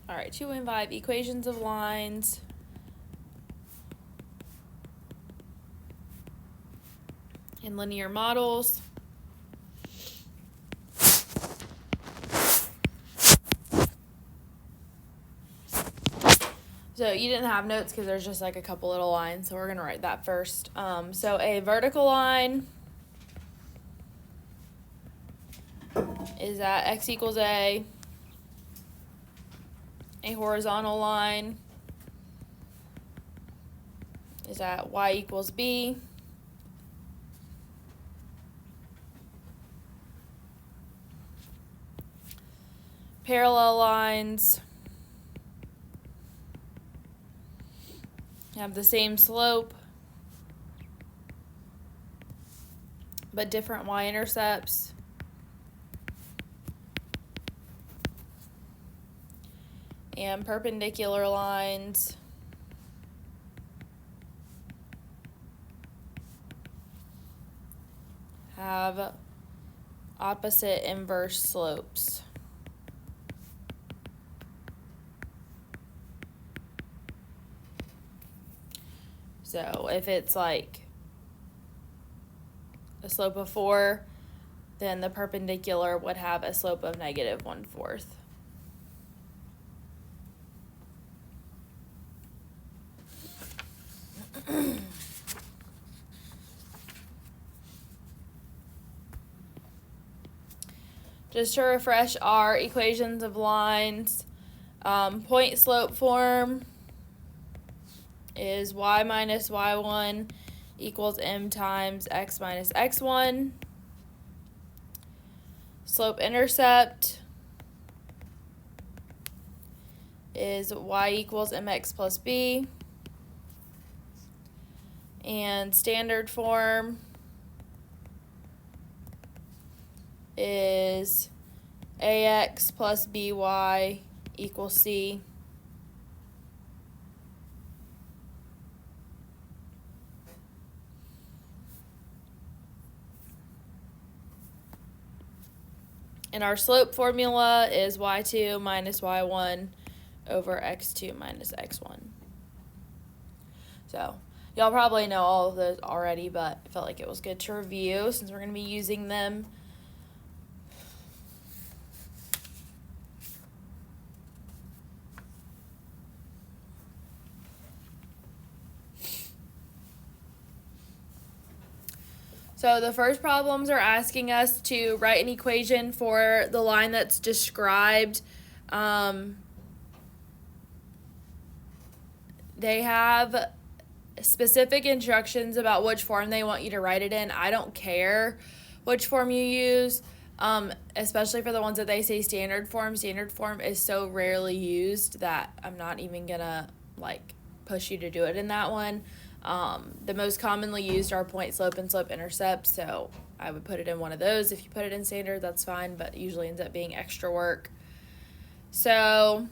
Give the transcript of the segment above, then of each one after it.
All right, 2 and 5, equations of lines. And linear models. So you didn't have notes because there's just like a couple little lines, so we're going to write that first. So a vertical line is at x equals a. A horizontal line is at y equals b. Parallel lines have the same slope but different y-intercepts. And perpendicular lines have opposite inverse slopes. So if it's like a slope of 4, then the perpendicular would have a slope of -1/4. Just to refresh our equations of lines, point slope form is y minus y1 equals m times x minus x1. Slope intercept is y equals mx plus b. And standard form is ax plus by equals c. And our slope formula is y2 minus y1 over x2 minus x1. So y'all probably know all of those already, but I felt like it was good to review since we're going to be using them. So the first problems are asking us to write an equation for the line that's described. They have specific instructions about which form they want you to write it in. I don't care which form you use, especially for the ones that they say standard form. Standard form is so rarely used that I'm not even gonna push you to do it in that one. The most commonly used are point slope and slope intercept, so I would put it in one of those. If you put it in standard, that's fine, but it usually ends up being extra work. So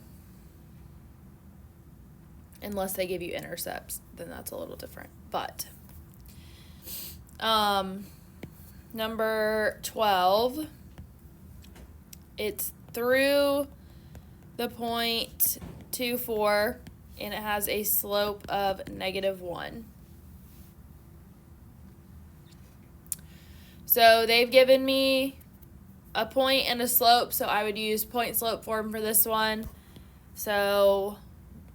unless they give you intercepts, then that's a little different. But number 12, it's through the point 2,4, and it has a slope of -1. So they've given me a point and a slope, so I would use point slope form for this one. So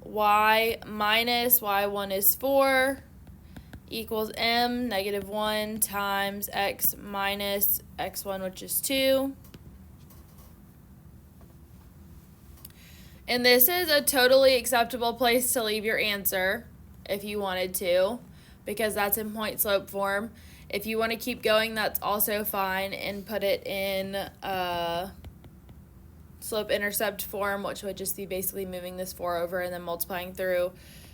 y minus y1 is 4 equals m -1 times x minus x1, which is 2. And this is a totally acceptable place to leave your answer if you wanted to, because that's in point slope form. If you want to keep going, that's also fine, and put it in slope intercept form, which would just be basically moving this 4 over and then multiplying through.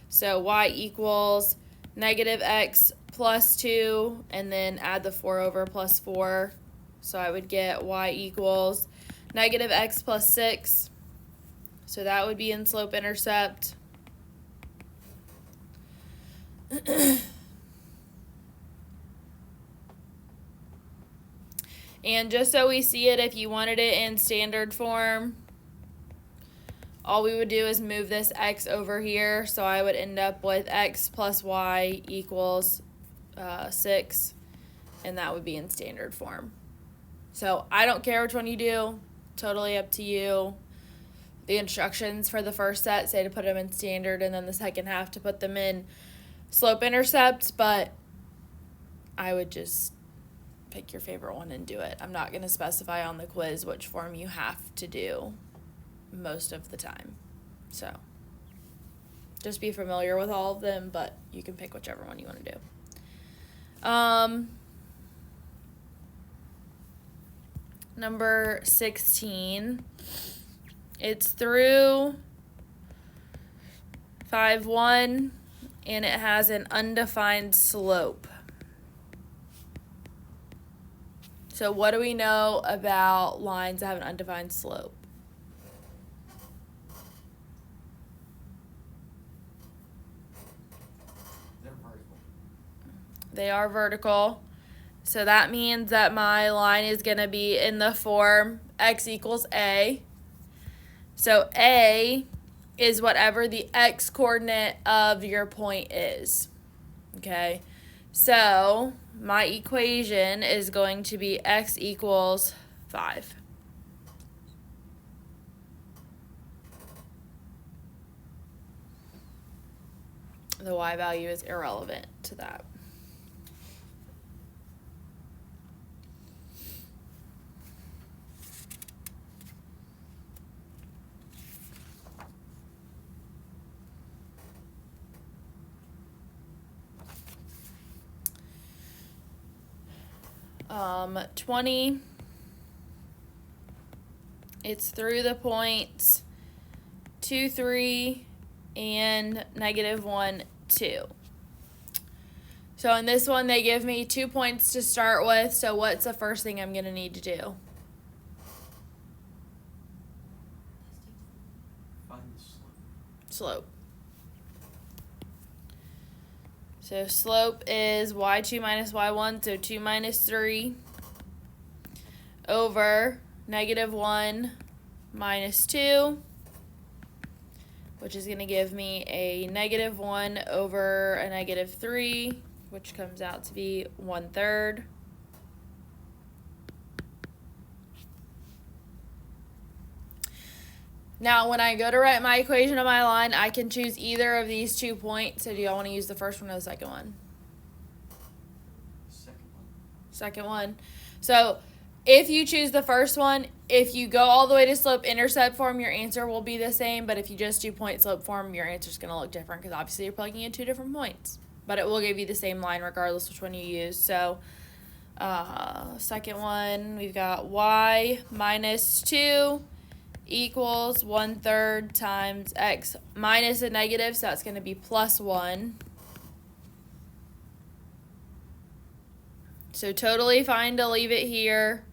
So y equals -x plus 2, and then add the 4 over plus 4. So I would get y equals -x plus 6. So that would be in slope intercept. And just so we see it, if you wanted it in standard form, all we would do is move this x over here. So I would end up with x plus y equals 6, and that would be in standard form. So I don't care which one you do, totally up to you. The instructions for the first set say to put them in standard, and then the second half to put them in slope-intercept, but I would just pick your favorite one and do it. I'm not going to specify on the quiz which form you have to do most of the time. So just be familiar with all of them, but you can pick whichever one you want to do. Number 16. It's through 5-1, and it has an undefined slope. So what do we know about lines that have an undefined slope? They're vertical. They are vertical. So that means that my line is going to be in the form x equals a. So a is whatever the x coordinate of your point is. Okay? So my equation is going to be x equals 5. The y value is irrelevant to that. Um, 20, it's through the points 2, 3, and -1, 2. So in this one, they give me 2 points to start with, so what's the first thing I'm going to need to do? Find the slope. Slope. So slope is y2 minus y1, so 2 minus 3 over -1 minus 2, which is going to give me a -1 over a -3, which comes out to be 1/3. Now, when I go to write my equation of my line, I can choose either of these 2 points. So do y'all want to use the first one or the second one? Second one. Second one. So if you choose the first one, if you go all the way to slope-intercept form, your answer will be the same. But if you just do point-slope form, your answer is going to look different because obviously you're plugging in 2 different points. But it will give you the same line regardless which one you use. So second one, we've got y minus 2 equals 1/3 times x minus a negative, so that's going to be plus 1. So totally fine to leave it here.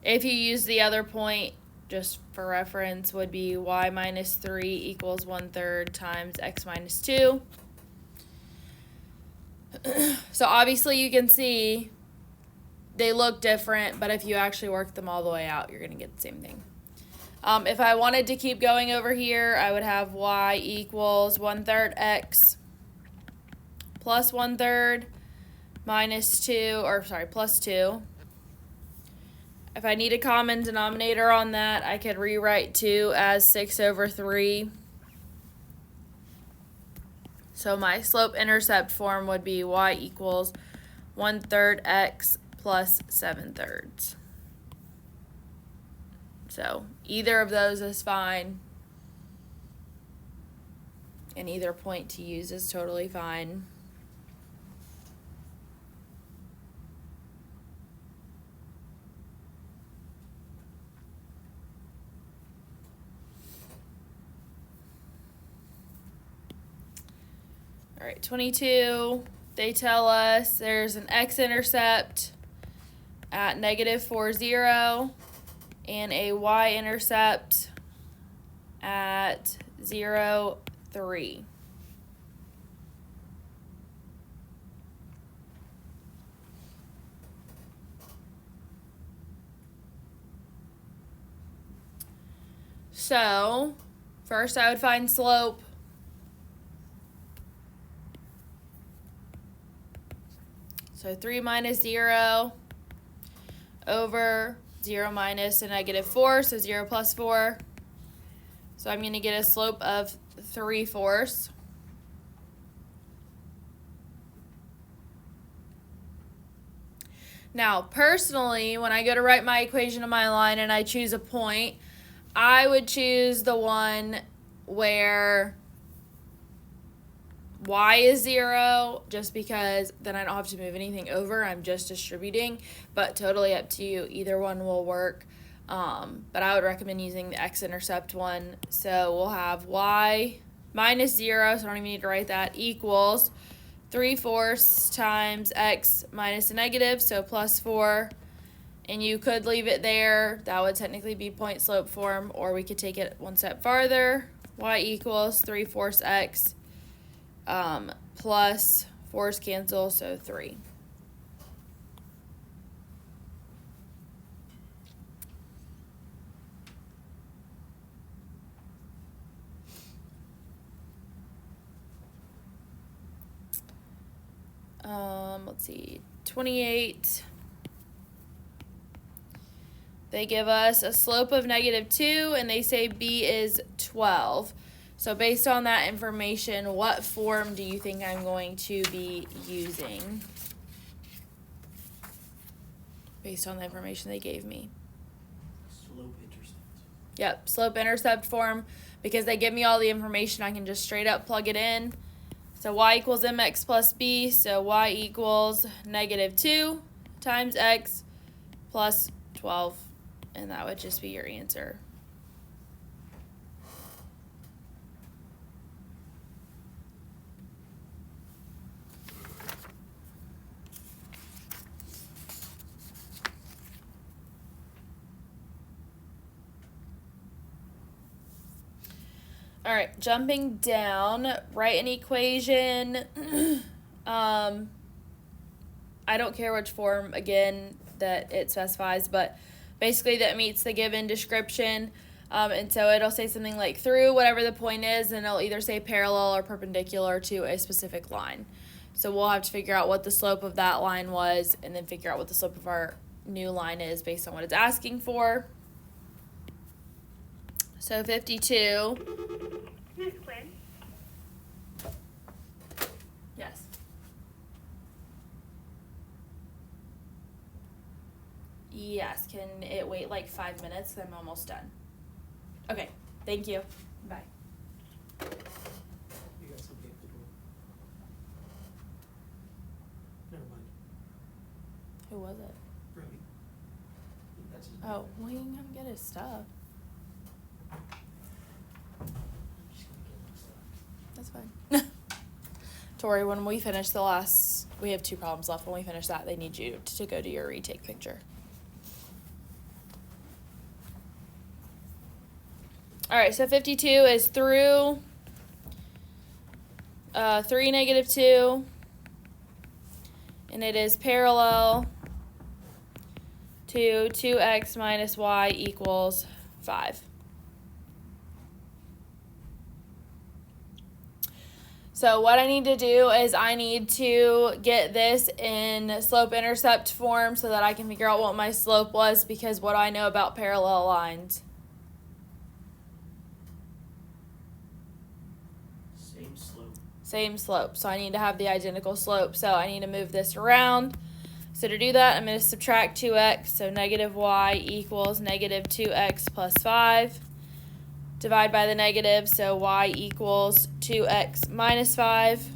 If you use the other point, just for reference, would be y minus 3 equals 1/3 times x minus 2. So obviously you can see they look different, but if you actually work them all the way out, you're going to get the same thing. If I wanted to keep going over here, I would have y equals 1/3 x plus 1/3 minus 2, or sorry, plus 2. If I need a common denominator on that, I could rewrite 2 as 6/3. So my slope-intercept form would be y equals 1/3 x plus 7/3. So either of those is fine. And either point to use is totally fine. All right, 22, they tell us there's an x-intercept at -4, 0. And a y-intercept at 0, 3. So First, I would find slope. So 3 minus 0 over 0 minus a negative 4, so 0 plus 4. So I'm going to get a slope of 3/4. Now, personally, when I go to write my equation of my line and I choose a point, I would choose the one where y is 0, just because then I don't have to move anything over. I'm just distributing, but totally up to you. Either one will work, but I would recommend using the x-intercept one. So we'll have y minus 0, so I don't even need to write that, equals 3/4 times x minus a negative, so plus 4. And you could leave it there. That would technically be point slope form, or we could take it one step farther. Y equals 3/4 x plus 4's cancel, so 3. Let's see, 28. They give us a slope of negative 2, and they say b is 12. So based on that information, what form do you think I'm going to be using? Based on the information they gave me. Slope-intercept. Yep, slope-intercept form. Because they give me all the information, I can just straight up plug it in. So y equals mx plus b, so y equals negative 2 times x plus 12. And that would just be your answer. All right, jumping down, write an equation. I don't care which form, again, that it specifies, but basically that meets the given description. And so it'll say something like through whatever the point is, and it'll either say parallel or perpendicular to a specific line. So we'll have to figure out what the slope of that line was, and then figure out what the slope of our new line is based on what it's asking for. So 52. Miss Quinn? Yes. Yes, can it wait like 5 minutes? I'm almost done. Okay, thank you. Bye. You got something to do. Never mind. Who was it? Brody. That's his Oh, well, you can come get his stuff. I'm just gonna get my stuff. That's fine. Tori, when we finish we have 2 problems left. When we finish that, they need you to go do your retake picture. All right, so 52 is through 3, negative 2, and it is parallel to 2x minus y equals 5. So what I need to do is I need to get this in slope-intercept form so that I can figure out what my slope was, because what do I know about parallel lines? Same slope. Same slope. So I need to have the identical slope. So I need to move this around. So to do that, I'm going to subtract 2x. So negative y equals negative 2x plus 5. Divide by the negative, so y equals 2x minus 5.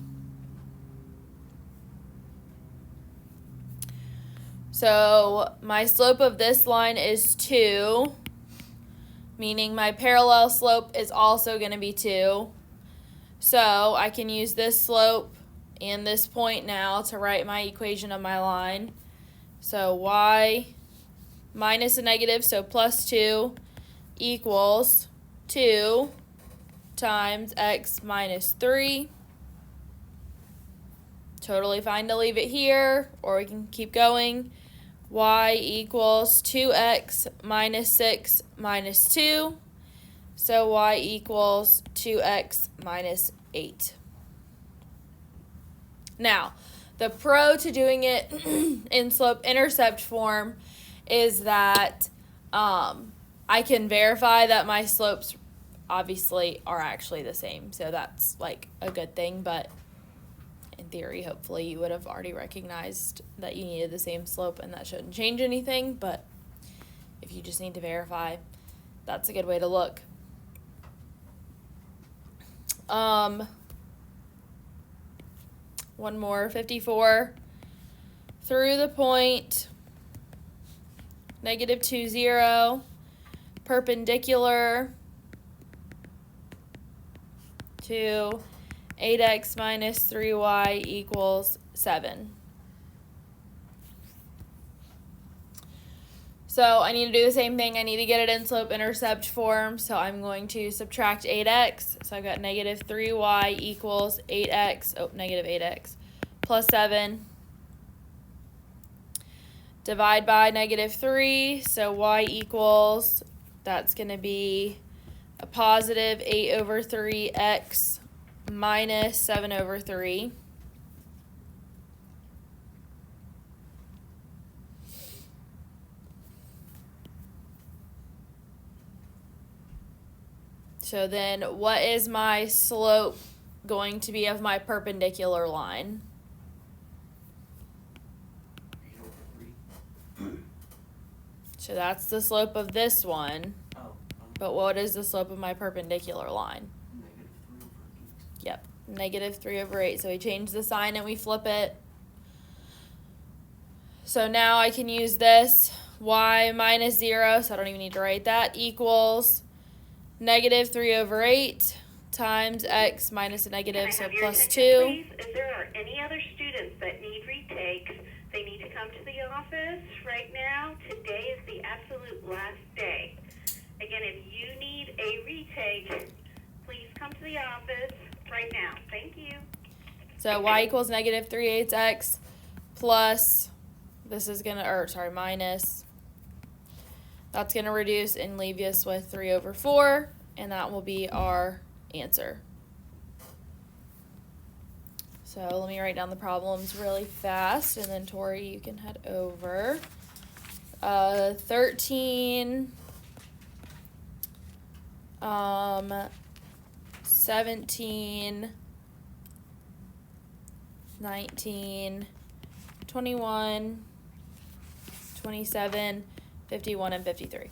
So my slope of this line is 2, meaning my parallel slope is also going to be 2. So I can use this slope and this point now to write my equation of my line. So y minus a negative, so plus 2, equals 2 times x minus 3. Totally fine to leave it here, or we can keep going. Y equals 2x minus 6 minus 2. So y equals 2x minus 8. Now, the pro to doing it in slope-intercept form is that I can verify that my slopes obviously are actually the same. So that's like a good thing, but in theory, hopefully you would have already recognized that you needed the same slope and that shouldn't change anything. But if you just need to verify, that's a good way to look. One more, 54. Through the point, -2, 0, perpendicular to 8x minus 3y equals 7. So I need to do the same thing. I need to get it in slope-intercept form. So I'm going to subtract 8x. So I've got -3y equals 8x, negative 8x, plus 7. Divide by -3. So y equals, that's going to be a positive 8 over 3x minus 7 over 3. So then what is my slope going to be of my perpendicular line? 8 over 3. So that's the slope of this one. Oh, But what is the slope of my perpendicular line? -3 over 8. Yep, -3/8. So we change the sign and we flip it. So now I can use this. Y minus 0, so I don't even need to write that, equals -3/8 times x minus a negative, so plus 2. Please, if there are any other students that need retakes, they need to come to the office right now. Today is the absolute last day. Again, if you need a retake, please come to the office right now. Thank you. So y equals -3/8x plus, this is going to, minus. That's going to reduce and leave us with 3 over 4, and that will be our answer. So let me write down the problems really fast, and then Tori, you can head over. 13, 17, 19, 21, 27, 51, and 53.